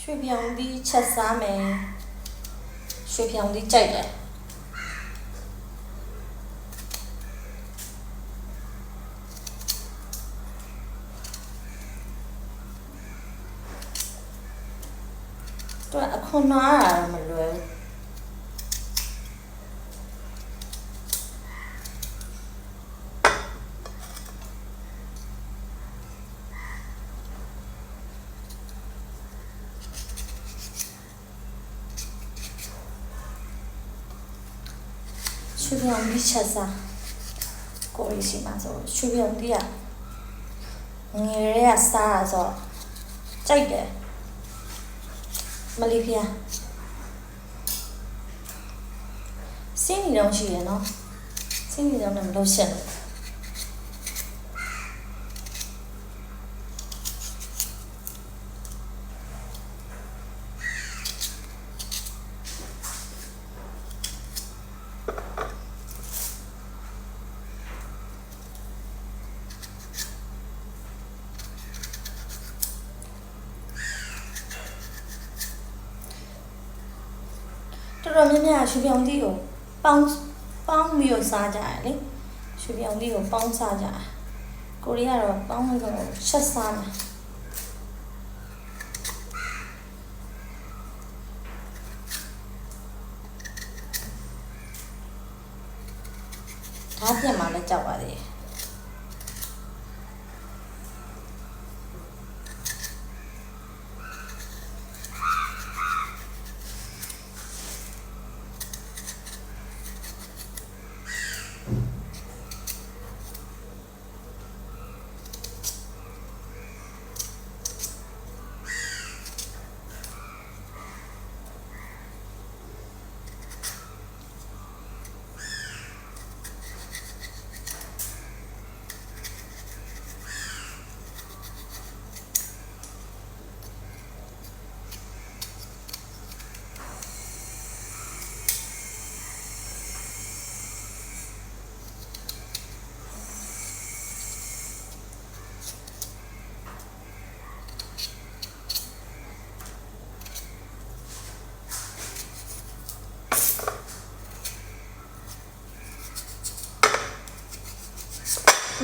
ရွှေပြောင်သီးချက်စားမယ်ရွှေပြောင်သီးကြိုက်တယ်တော့အခုနွားရမလွယ်ရွှေပြောင်သီးချက်စားကိုရီရှိမှာဆိုရွှေပြောင်သီးကငယ်ရဲကစားတာဆိုကြိုက်တယ်မလေးဖျားစင်းနေတော့ရှိရနော်စင်းနေတော့လည်းမလို့ရှက်လို့တော်များများရွှေပြောင်သီးကိုပေါင်းပြီးတော့စားကြတယ်လေရွှေပြောင်သီးကိုပေါင်းစားကြတယ်ကိုရီးယားတော့ပေါင်းလို့ချက်စားတယ်ဓာတ်ပြက်မှလည်းကြောက်ပါသေးတယ်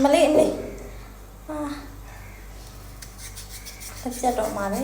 မလေးဟာလက်ပြတ်တော့မှာလေ